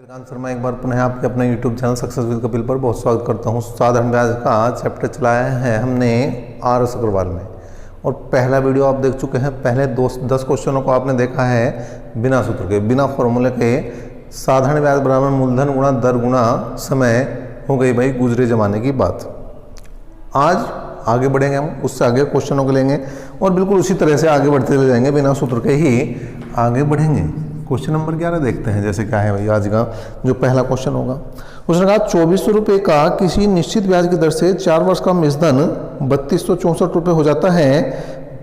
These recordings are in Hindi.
विक्रांत शर्मा एक बार पुनः आपके अपने YouTube channel success with Kapil पर बहुत स्वागत करता हूँ। साधारण ब्याज का चैप्टर चलाया है हमने RS अग्रवाल में और पहला वीडियो आप देख चुके हैं। पहले 10 क्वेश्चनों को आपने देखा है बिना सूत्र के, बिना फॉर्मूले के। साधारण ब्याज बराबर मूलधन गुणा दर गुणा समय हो गई भाई गुजरे जमाने की बात। आज आगे बढ़ेंगे, हम उससे आगे क्वेश्चनों को लेंगे और बिल्कुल उसी तरह से आगे बढ़ते चले जाएंगे, बिना सूत्र के ही आगे बढ़ेंगे। क्वेश्चन नंबर 11 देखते हैं जैसे क्या है भाई आज का जो पहला क्वेश्चन होगा। उसने कहा 2400 रुपये का किसी निश्चित ब्याज की दर से 4 वर्ष का मिश्रधन 3264 रुपये हो जाता है।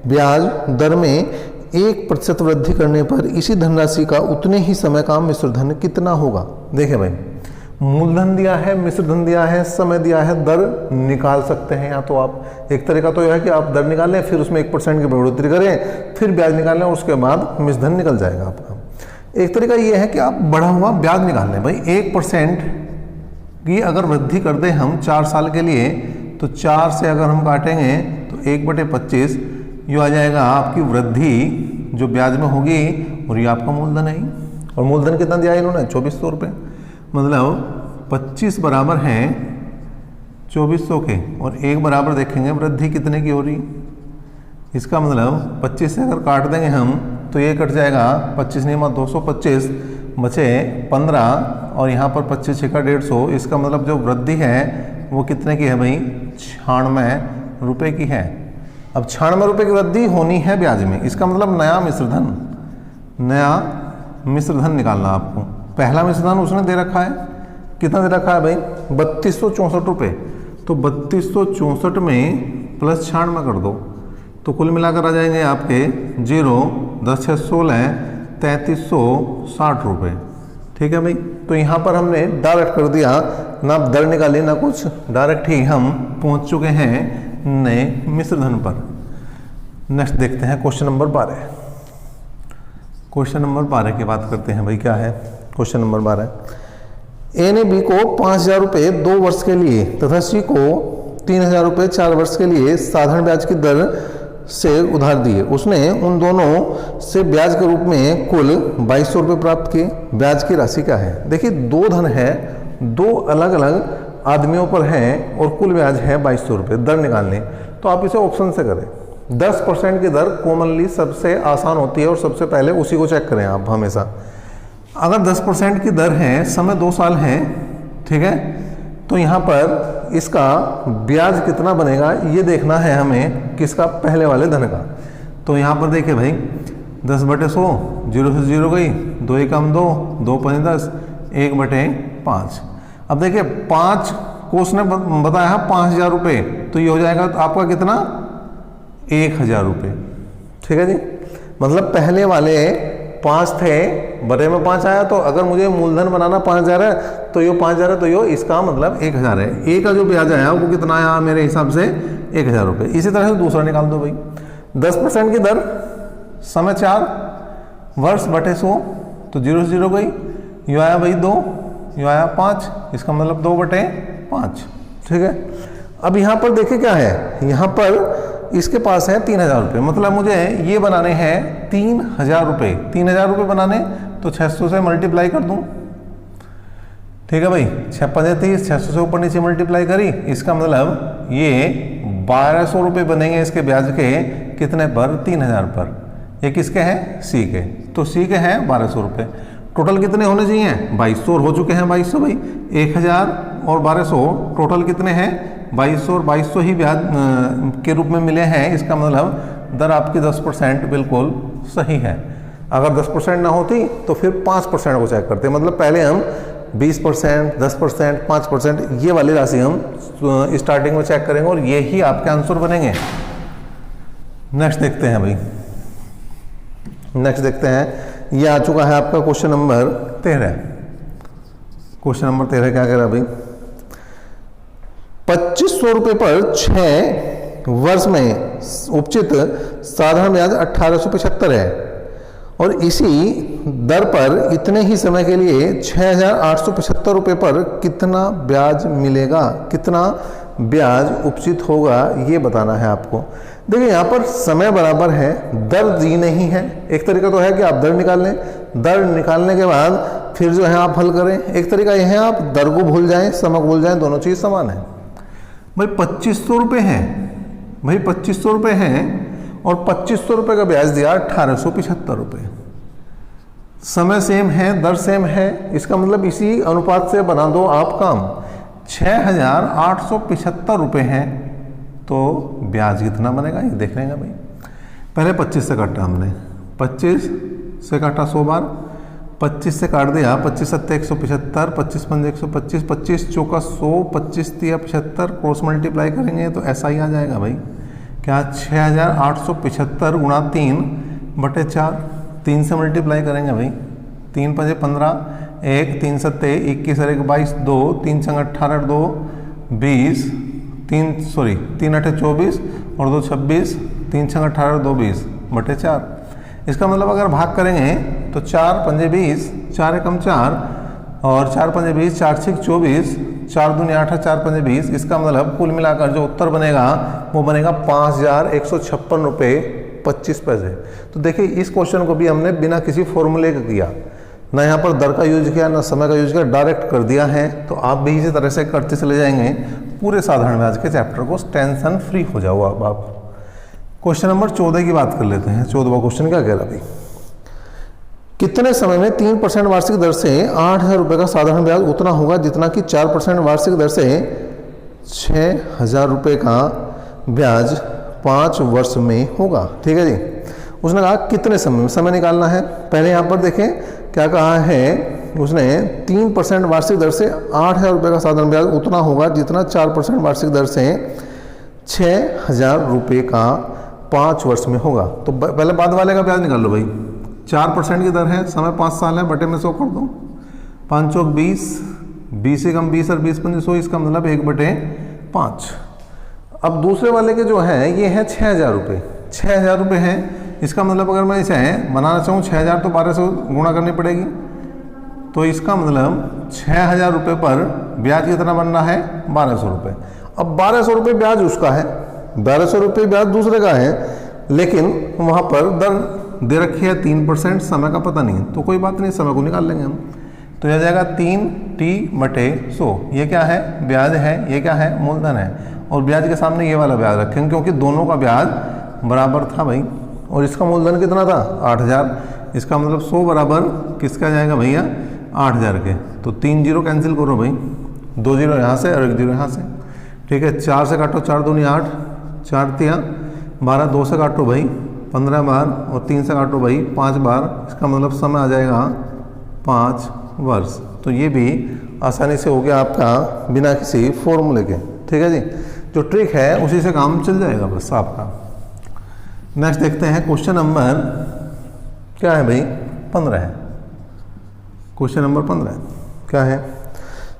ब्याज दर में 1% वृद्धि करने पर इसी धनराशि का उतने ही समय का मिश्रधन कितना होगा। देखिए भाई, मूलधन दिया है, मिश्रधन दिया है, समय दिया है, दर निकाल सकते हैं। या तो आप एक तरीका तो यह है कि आप दर निकाल लें, फिर उसमें 1% की बढ़ोतरी करें, फिर ब्याज निकाल लें, उसके बाद मिश्रधन निकल जाएगा आपका। एक तरीका ये है कि आप बढ़ा हुआ ब्याज निकाल लें। भाई 1% की अगर वृद्धि कर दें हम 4 साल के लिए, तो 4 से अगर हम काटेंगे तो 1/25 ये आ जाएगा आपकी वृद्धि जो ब्याज में होगी, और ये आपका मूलधन है। और मूलधन कितना दिया है इन्होंने? 2400 रुपये। मतलब 25 बराबर हैं 2400 के, और 1 बराबर देखेंगे वृद्धि कितने की हो रही। इसका मतलब 25 से अगर काट देंगे हम तो ये कट जाएगा 25 नहीं 225 बचे 15, और यहाँ पर 25 का 150। इसका मतलब जो वृद्धि है वो कितने की है भाई? 96 रुपये की है। अब 96 रुपये की वृद्धि होनी है ब्याज में। इसका मतलब नया मिश्रधन निकालना आपको। पहला मिश्रधन उसने दे रखा है, कितना दे रखा है भाई? 3264 रुपये। तो 3264 में प्लस 96 कर दो तो कुल मिलाकर आ जाएंगे आपके 0 10 6 16 3360 रुपये। ठीक है भाई। तो यहाँ पर हमने डायरेक्ट कर दिया, ना दर निकाली ना कुछ, डायरेक्ट ही हम पहुँच चुके हैं नए मिश्रधन पर। नेक्स्ट देखते हैं क्वेश्चन नंबर 12। क्वेश्चन नंबर 12 की बात करते हैं भाई। क्या है क्वेश्चन नंबर 12? ए ने बी को 5000 रुपये 2 वर्ष के लिए तथा सी को 3000 रुपये 4 वर्ष के लिए साधारण ब्याज की दर से उधार दिए। उसने उन दोनों से ब्याज के रूप में कुल 2200 रुपये प्राप्त किए। ब्याज की राशि क्या है? देखिए, 2 धन है, 2 अलग अलग आदमियों पर हैं और कुल ब्याज है 2200 रुपये। दर निकालने तो आप इसे ऑप्शन से करें। 10% की दर कॉमनली सबसे आसान होती है और सबसे पहले उसी को चेक करें आप हमेशा। अगर 10% की दर है, समय 2 साल है, ठीक है, तो यहाँ पर इसका ब्याज कितना बनेगा ये देखना है हमें। किसका? पहले वाले धन का। तो यहाँ पर देखिए भाई, 10/100 0 से 0 गई, 2 एकम 2, 2 5 10, 1/5। अब देखिए 5 को उसने बताया 5000 रुपये, तो ये हो जाएगा तो आपका कितना? 1000 रुपये। ठीक है जी। मतलब पहले वाले 5 थे, बड़े में 5 आया, तो अगर मुझे मूलधन बनाना 5000 है तो ये 5000 है, तो ये इसका मतलब 1000 है। ए का जो ब्याज आया वो कितना आया मेरे हिसाब से? 1000 रुपये। इसी तरह से दूसरा निकाल दो भाई। 10% की दर, समय 4 वर्ष बटे 100, तो 0 से 0 गई, यो आया भाई 2, यो आया 5, इसका मतलब 2/5। ठीक है। अब यहाँ पर देखिए क्या है, यहाँ पर इसके पास है 3000 रुपये। मतलब मुझे ये बनाने हैं 3000 रुपये। 3000 रुपये बनाने तो 600 से मल्टीप्लाई कर दूं। ठीक है भाई, 6 5 30, 600 से ऊपर नीचे मल्टीप्लाई करी। इसका मतलब ये 1200 रुपये बनेंगे इसके ब्याज के। कितने पर? 3000 पर। ये किसके हैं? सी के। तो सी के हैं 1200 रुपये। टोटल कितने होने चाहिए? 2200 हो चुके हैं 2200 भाई। 1000 और 1200 टोटल कितने हैं? 2200 और 2200 ही ब्याज के रूप में मिले हैं। इसका मतलब दर आपकी 10% बिल्कुल सही है। अगर 10% ना होती तो फिर 5% को चेक करते। मतलब पहले हम 20%, 10%, 5% ये वाली राशि हम स्टार्टिंग में चेक करेंगे और ये ही आपके आंसर बनेंगे। नेक्स्ट देखते हैं भाई। नेक्स्ट देखते हैं, ये आ चुका है आपका क्वेश्चन नंबर 13। क्वेश्चन नंबर 13 क्या कह रहा है भाई? 2500 रुपये पर 6 वर्ष में उपचित साधारण ब्याज 1875 है और इसी दर पर इतने ही समय के लिए 6875 रुपये पर कितना ब्याज मिलेगा? कितना ब्याज उपचित होगा ये बताना है आपको। देखिए यहाँ पर समय बराबर है, दर दी नहीं है। एक तरीका तो है कि आप दर निकाल लें, दर निकालने के बाद फिर जो है आप हल करें। एक तरीका यह है आप दर को भूल जाएं, समय को भूल जाएं, दोनों चीज़ समान है। भाई 2500 रुपये हैं, भाई 2500 रुपये हैं और 2500 रुपये का ब्याज दिया 1875 रुपये। समय सेम है, दर सेम है, इसका मतलब इसी अनुपात से बना दो आप काम। 6875 रुपये हैं तो ब्याज कितना बनेगा ये देख लेंगे भाई। पहले 25 से काटा हमने, 25 से काटा 100 बार, 25 से काट दिया, 25 सत्ते 175, 25 पंजे 125, 25 चौका 100, 25 तिया 75, क्रॉस मल्टीप्लाई करेंगे तो ऐसा ही आ जाएगा भाई। क्या 6875 गुणा 3/4, 3 से मल्टीप्लाई करेंगे भाई। 3 पंजे 15, 1 3 सत्ते 21 और 1 22, 2 3 संग 18, 2 20, 3 8 24 और 2 26, 3 संग 18, 2 20/4। इसका मतलब अगर भाग करेंगे तो 4 पंजे 20, 4 एकम 4 और 4 पंजे 20, 4 6 24, 4 दूनी 8, 4 पंजे 20। इसका मतलब कुल मिलाकर जो उत्तर बनेगा वो बनेगा 5156 रुपये 25 पैसे। तो देखिए इस क्वेश्चन को भी हमने बिना किसी फॉर्मूले का किया, ना यहाँ पर दर का यूज किया ना समय का यूज किया, डायरेक्ट कर दिया है। तो आप भी इसी तरह से करते चले जाएंगे पूरे साधारण ब्याज के चैप्टर को, टेंशन फ्री हो जाओ अब आप। क्वेश्चन नंबर 14 की बात कर लेते हैं। 14वां क्वेश्चन क्या कह रहा भाई, कितने समय में 3% वार्षिक दर से 8000 रुपये का साधारण ब्याज उतना होगा जितना कि 4% वार्षिक दर से 6000 रुपये का ब्याज 5 वर्ष में होगा। ठीक है जी। उसने कहा कितने समय में, समय निकालना है। पहले यहाँ पर देखें क्या कहा है उसने, 3% वार्षिक दर से 8000 रुपये का साधारण ब्याज उतना होगा जितना 4% वार्षिक दर से 6000 रुपये का 5 वर्ष में होगा। तो पहले बाद वाले का ब्याज निकाल लो भाई। 4% की दर है, समय 5 साल है, बटे में 100 कर दो, 5 चौक 20, 20 से कम 20 और 20 पंजे 100, इसका मतलब 1/5। अब दूसरे वाले के जो है ये है 6000 रुपये, 6000 रुपये है। इसका मतलब अगर मैं इसे बनाना चाहूँ 6000 तो 12 से गुणा करनी पड़ेगी। तो इसका मतलब 6000 रुपये पर ब्याज कितना बन रहा है 1200 रुपये। अब 1200 रुपये ब्याज उसका है, 1200 रुपये ब्याज दूसरे का है, लेकिन वहाँ पर दर दे रखी है 3%, समय का पता नहीं, तो कोई बात नहीं, समय को निकाल लेंगे हम। तो यह जाएगा 3T/100। ये क्या है, ब्याज है, ये क्या है, मूलधन है। और ब्याज के सामने ये वाला ब्याज रखेंगे क्योंकि दोनों का ब्याज बराबर था भाई। और इसका मूलधन कितना था 8000, इसका मतलब 100 बराबर किसका जाएगा भैया 8000 के। तो 3 जीरो कैंसिल करो भाई, 2 जीरो यहाँ से और 1 जीरो यहाँ से। ठीक है, 4 से काटो, 4 दूनी 8, 4 तिया 12, 2 से काटो भाई 15 बार और 3 से काटो भाई 5 बार। इसका मतलब समय आ जाएगा 5 वर्ष। तो ये भी आसानी से हो गया आपका बिना किसी फॉर्मूले के। ठीक है जी, जो ट्रिक है उसी से काम चल जाएगा बस आपका। नेक्स्ट देखते हैं क्वेश्चन नंबर क्या है भाई 15 है। क्वेश्चन नंबर 15 क्या है,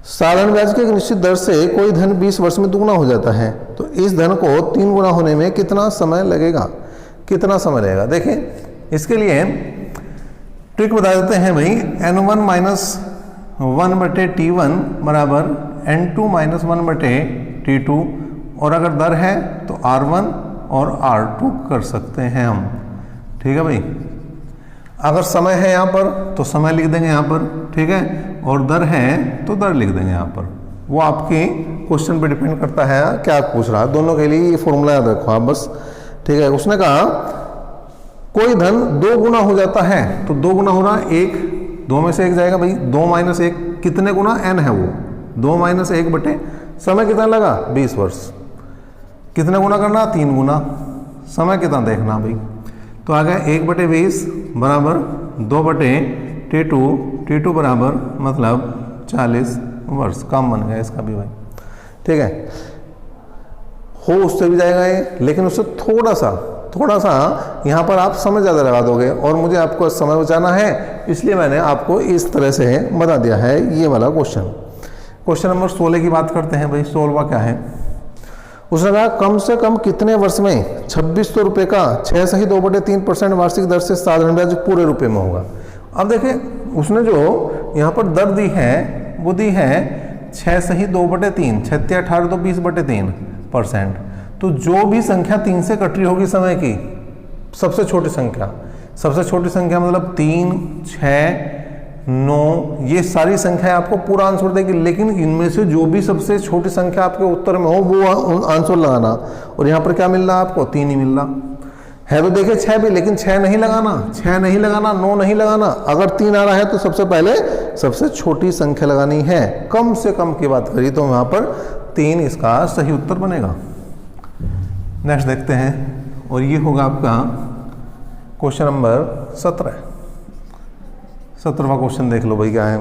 साधारण ब्याज की एक निश्चित दर से कोई धन 20 वर्ष में दुगना हो जाता है, तो इस धन को 3 गुना होने में कितना समय लगेगा, कितना समय लगेगा। देखें इसके लिए ट्रिक बता देते हैं भाई, n1 माइनस 1/T1 बराबर n2 माइनस 1/T2। और अगर दर है तो R1 और R2 कर सकते हैं हम। ठीक है भाई, अगर समय है यहाँ पर तो समय लिख देंगे यहाँ पर। ठीक है, और दर है तो दर लिख देंगे यहाँ पर। वो आपके क्वेश्चन पे डिपेंड करता है क्या पूछ रहा है। दोनों के लिए ये फॉर्मूला याद रखो आप बस। ठीक है, उसने कहा कोई धन 2 गुना हो जाता है, तो 2 गुना हो रहा है 1, 2 में से 1 जाएगा भाई, 2 माइनस 1 कितने गुना, n है वो, 2 माइनस 1 बटे समय कितना लगा 20 वर्ष। कितने गुना करना 3 गुना, समय कितना देखना भाई। तो आ गया 1/20 बराबर 2/T2, T2 बराबर मतलब 40 वर्ष। काम बन गया इसका भी भाई। ठीक है, हो उससे भी जाएगा ये, लेकिन उससे थोड़ा सा यहाँ पर आप समय ज़्यादा लगा दोगे और मुझे आपको समय बचाना है, इसलिए मैंने आपको इस तरह से बता दिया है ये वाला क्वेश्चन। क्वेश्चन नंबर 16 की बात करते हैं भाई। 16वां क्या है, उसने कहा कम से कम कितने वर्ष में 2600 रुपये का 6 सही 2/3% वार्षिक दर से साधारण ब्याज पूरे रुपए में होगा। अब देखिए उसने जो यहाँ पर दर दी है वो दी है 6 सही 2/3, 6 18 तो 20/3%। तो जो भी संख्या 3 से कट रही होगी समय की, सबसे छोटी संख्या मतलब 3, 6, 9, ये सारी संख्याएं आपको पूरा आंसर देगी, लेकिन इनमें से जो भी सबसे छोटी संख्या आपके उत्तर में हो वो आंसर लगाना। और यहाँ पर क्या मिल रहा है आपको? 3 ही मिल रहा है। तो देखिए 6 भी, लेकिन 6 नहीं लगाना, 9 नहीं लगाना। अगर 3 आ रहा है तो सबसे पहले सबसे छोटी संख्या लगानी है। कम से कम की बात करी तो वहाँ पर 3 इसका सही उत्तर बनेगा। नेक्स्ट देखते हैं, और ये होगा आपका क्वेश्चन नंबर 17वां क्वेश्चन देख लो भाई क्या है।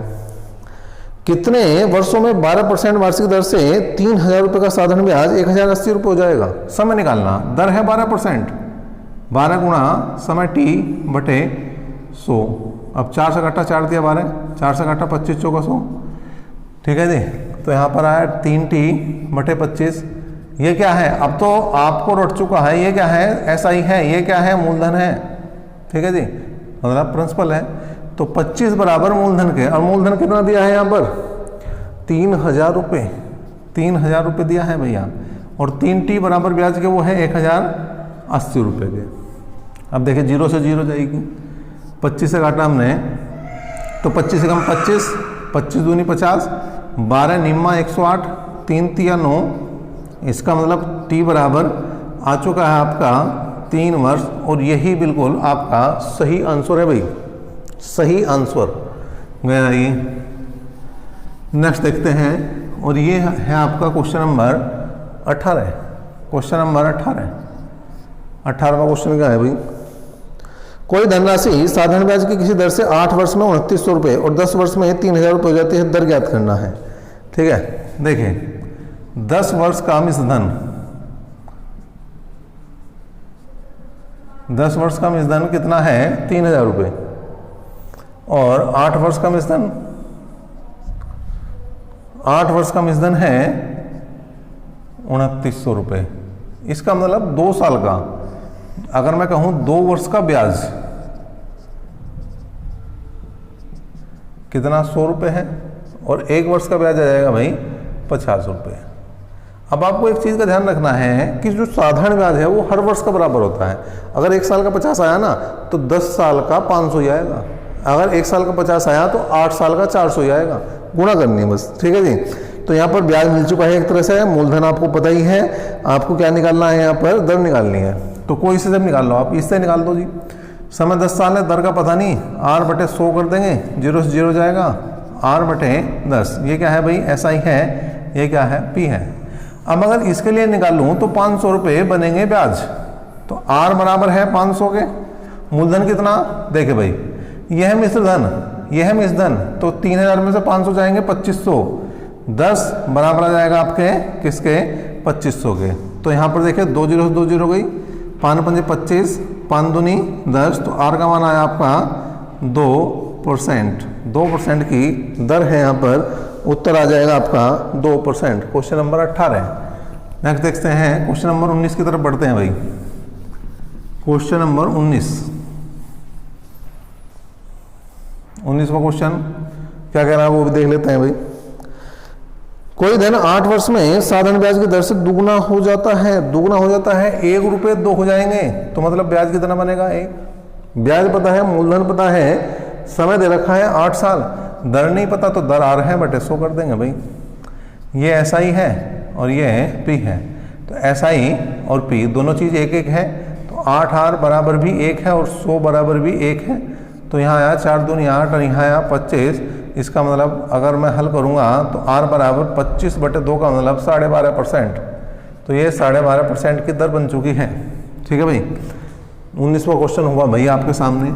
कितने वर्षों में 12% वार्षिक दर से 3000 रुपये का साधारण ब्याज 1080 रुपये हो जाएगा? समय निकालना। दर है 12%, 12 गुणा समय t बटे 100। अब 4 से काटा 4 दिया 12, 4 से काटा 25 चौका 100, ठीक है जी। तो यहाँ पर आया 3t बटे 25। ये क्या है? अब तो आपको रट चुका है, ये क्या है? ऐसा ही है। ये क्या है? मूलधन है, ठीक है जी, मतलब प्रिंसिपल है। तो 25 बराबर मूलधन के, और मूलधन कितना दिया है यहाँ पर? 3000 रुपये, 3000 रुपये दिया है भैया। और 3t बराबर ब्याज के वो है 1080 रुपये के। अब देखिए 0 से 0 जाएगी, 25 से काटा हमने तो 25 से कम 25, 25 दूनी 50, 12 निम्मा 108, 3 तिया 9। इसका मतलब t बराबर आ चुका है आपका 3 वर्ष, और यही बिल्कुल आपका सही आंसर है भाई, सही आंसर गया ये। नेक्स्ट देखते हैं, और ये है आपका क्वेश्चन नंबर 18। क्वेश्चन नंबर 18वां क्वेश्चन क्या है भाई? कोई धनराशि साधारण ब्याज की किसी दर से 8 वर्ष में 2900 रुपये और 10 वर्ष में 3000 रुपये हो जाती है, दर ज्ञात करना है। ठीक है, देखिए 10 वर्ष का मिश्रधन, 10 वर्ष का मिश्रधन कितना है? 3000 रुपये। और 8 वर्ष का मिश्रधन, 8 वर्ष का मिश्रधन है 2900 रुपये। इसका मतलब 2 साल का, अगर मैं कहूं 2 वर्ष का ब्याज कितना? 100 रुपये है, और 1 वर्ष का ब्याज आ जाएगा भाई 50 रुपये। अब आपको एक चीज़ का ध्यान रखना है कि जो साधारण ब्याज है वो हर वर्ष का बराबर होता है। अगर 1 साल का 50 आया ना तो 10 साल का 500 ही आएगा। अगर 1 साल का 50 आया तो 8 साल का 400 ही आएगा। गुणा करनी है बस, ठीक है जी। तो यहाँ पर ब्याज मिल चुका है एक तरह से, मूलधन आपको पता ही है। आपको क्या निकालना है? यहाँ पर दर निकालनी है। तो कोई से जब निकाल लो, आप इससे निकाल दो जी। समय 10 साल है, दर का पता नहीं, r/100 कर देंगे, 0 से 0 जाएगा, r/10। ये क्या है भाई? ऐसा ही है। ये क्या है? p है। अब अगर इसके लिए निकालूं तो 500 रुपये बनेंगे ब्याज। तो r बराबर है 500 के, मूलधन कितना? देखे भाई, यह है मिश्रधन, यह है मिश्रधन। तो 3000 में से 500 जाएंगे 2500, 10 बराबर आ जाएगा आपके किसके? 2500 के। तो यहाँ पर देखिए 2 0 से 2 0 गई, 5 5 25, 5 दूनी 10। तो r का मान आया आपका 2%। 2% की दर है यहाँ पर, उत्तर आ जाएगा आपका 2%। Question number 18। नेक्स्ट देखते हैं क्वेश्चन नंबर 19 की तरफ बढ़ते हैं भाई। क्वेश्चन नंबर 19वां क्वेश्चन क्या कह रहा है वो भी देख लेते हैं भाई। कोई धन 8 वर्ष में साधारण ब्याज की दर से दुगुना हो जाता है। दुगुना हो जाता है, 1 रुपये 2 हो जाएंगे, तो मतलब ब्याज कितना बनेगा? 1। ब्याज पता है, मूलधन पता है, समय दे रखा है 8 साल, दर नहीं पता, तो दर r/100 कर देंगे भाई। ये ऐसा ही है और ये p है। तो ऐसा ही और p दोनों चीज़ 1 1 है, तो 8r बराबर भी 1 है और 100 बराबर भी 1 है। तो यहाँ आया 4 दूनी 8 और यहाँ आया 25। इसका मतलब अगर मैं हल करूँगा तो r बराबर 25/2 का मतलब 12.5%। तो ये 12.5% की दर बन चुकी है। ठीक है भाई, 19वां क्वेश्चन हुआ भाई आपके सामने।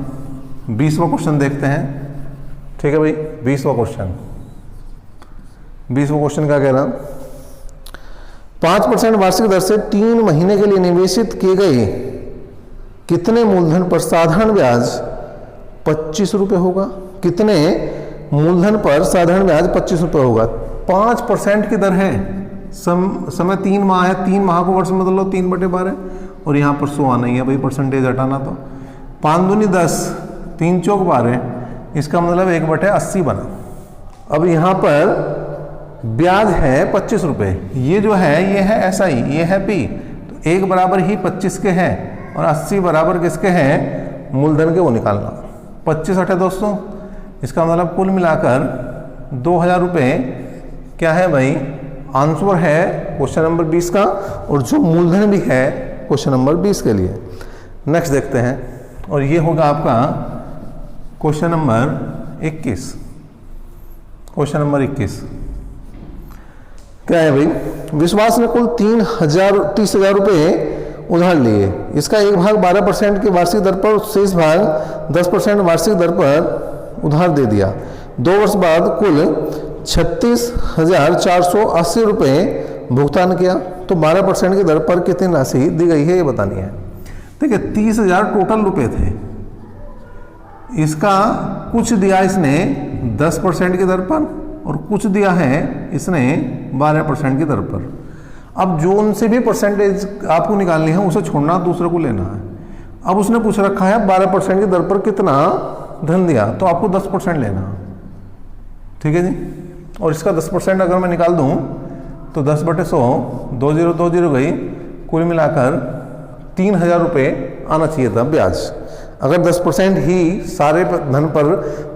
20वां क्वेश्चन देखते हैं। ठीक है भाई, 20वां क्वेश्चन क्या कह रहा? 5% वार्षिक दर से 3 महीने के लिए निवेशित किए गए कितने मूलधन पर साधारण ब्याज 25 रुपये होगा? कितने मूलधन पर साधारण ब्याज 25 रुपये होगा? 5% की दर है। समय 3 माह है, 3 माह को वर्ष में बदल लो, 3/12। और यहाँ पर 100 आना ही है भाई, परसेंटेज हटाना। तो 5 दूनी 10, 3 चौक 12, इसका मतलब 1/80 बना। अब यहाँ पर ब्याज है 25 रुपये, ये जो है ये है SI, ये है P, तो 1 बराबर ही 25 के हैं और 80 बराबर किसके हैं, मूलधन के, वो निकालना। 25 8 200, इसका मतलब कुल मिलाकर 2000 रुपये क्या है भाई, आंसर है क्वेश्चन नंबर 20 का, और जो मूलधन भी है क्वेश्चन नंबर 20 के लिए। नेक्स्ट देखते हैं, और ये होगा आपका क्वेश्चन नंबर 21। क्वेश्चन नंबर 21 क्या है भाई, विश्वास ने कुल 30,000 रुपये उधार लिए, इसका एक भाग 12% की वार्षिक दर पर, शेष भाग 10% वार्षिक दर पर उधार दे दिया। 2 वर्ष बाद कुल 36,480 रुपये भुगतान किया, तो 12% की दर पर कितनी राशि दी गई है ये बतानी है। ठीक है, 30,000 टोटल रुपए थे, इसका कुछ दिया इसने 10% की दर पर और कुछ दिया है इसने 12% की दर पर। अब जो उनसे भी परसेंटेज आपको निकालनी है उसे छोड़ना, दूसरे को लेना है। अब उसने पूछ रखा है 12% की दर पर कितना धन दिया, तो आपको 10% लेना। ठीक है जी, और इसका 10% अगर मैं निकाल दूं तो 10/100 20 गई, कुल मिलाकर 3,000 रुपये आना चाहिए था ब्याज। अगर 10% ही सारे धन पर,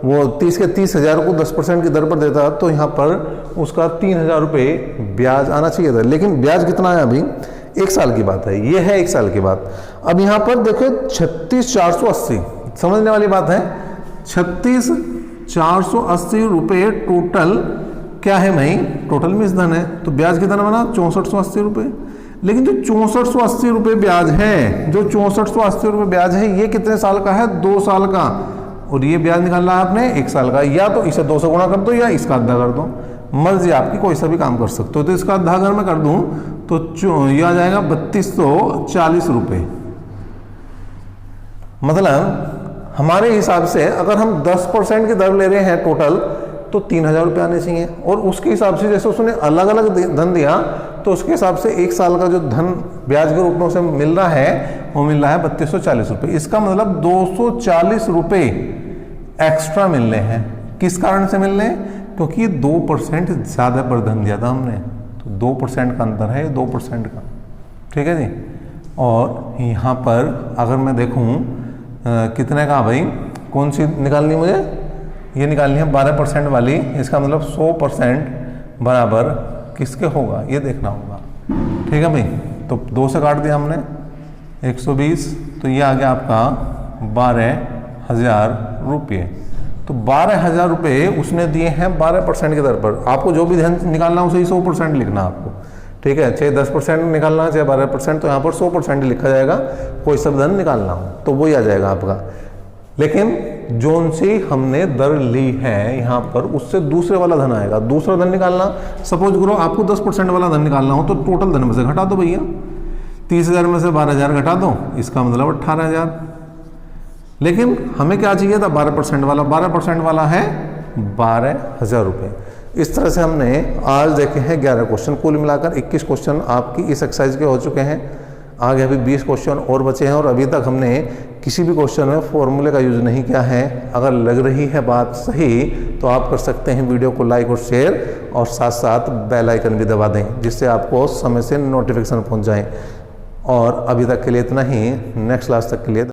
वो 30 के 30,000 को 10% की दर पर देता तो यहाँ पर उसका 3,000 रुपये ब्याज आना चाहिए था। लेकिन ब्याज कितना है अभी, 1 साल की बात है, ये है 1 साल की बात। अब यहाँ पर देखो 36,480, समझने वाली बात है, 36,480 रुपये टोटल क्या है भाई, टोटल में इस धन है, तो ब्याज कितना बना 6480 रुपये। लेकिन जो 6480 रुपये ब्याज है, जो 6480 रुपये ब्याज है, ये कितने साल का है, 2 साल का, और ये ब्याज निकालना है आपने 1 साल का। या तो इसे 2 से गुणा कर दो या इसका आधा कर दो, मर्जी आपकी, कोई सा भी काम कर सकते हो। तो इसका आधा अगर मैं कर दूं तो ये आ जाएगा 3240 रुपये। मतलब हमारे हिसाब से अगर हम 10% की दर ले रहे हैं टोटल, तो 3,000 रुपये आने चाहिए, और उसके हिसाब से जैसे उसने अलग अलग धन दिया तो उसके हिसाब से 1 साल का जो धन ब्याज के रूप में उसे मिल रहा है वो मिल रहा है 3240 रुपये। इसका मतलब 240 रुपये एक्स्ट्रा मिल रहे हैं। किस कारण से मिल रहे हैं, क्योंकि 2% ज़्यादा पर धन दिया था हमने, तो 2% का अंतर है, 2% का। ठीक है जी, और यहाँ पर अगर मैं देखूँ कितने का भाई, कौन सी निकालनी मुझे, ये निकालनी है 12% वाली। इसका मतलब 100% बराबर किसके होगा ये देखना होगा। ठीक है भाई, तो 2 से काट दिया हमने 120, तो ये आ गया आपका 12,000 रुपये। तो 12,000 रुपये उसने दिए हैं 12% की दर पर। आपको जो भी धन निकालना है उसे 100% लिखना आपको। ठीक है, चाहे 10% निकालना चाहे 12%, तो यहाँ पर 100% लिखा जाएगा, कोई सब धन निकालना हो तो वही आ जाएगा आपका। लेकिन जोन से हमने दर ली है यहाँ पर, उससे दूसरे वाला धन आएगा, दूसरा धन निकालना। सपोज करो आपको 10% वाला धन निकालना हो, तो टोटल धन में से घटा दो भैया, 30,000 में से 12,000 घटा दो, इसका मतलब 18,000। लेकिन हमें क्या चाहिए था, 12% वाला। 12% वाला है 12,000 रुपये। इस तरह से हमने आज देखे हैं 11 क्वेश्चन, कुल मिलाकर 21 क्वेश्चन आपकी इस एक्सरसाइज के हो चुके हैं। आगे अभी 20 क्वेश्चन और बचे हैं, और अभी तक हमने किसी भी क्वेश्चन में फॉर्मूले का यूज नहीं किया है। अगर लग रही है बात सही तो आप कर सकते हैं वीडियो को लाइक और शेयर, और साथ साथ बेल आइकन भी दबा दें, जिससे आपको समय से नोटिफिकेशन पहुंच जाए। और अभी तक के लिए इतना ही, नेक्स्ट क्लास तक के लिए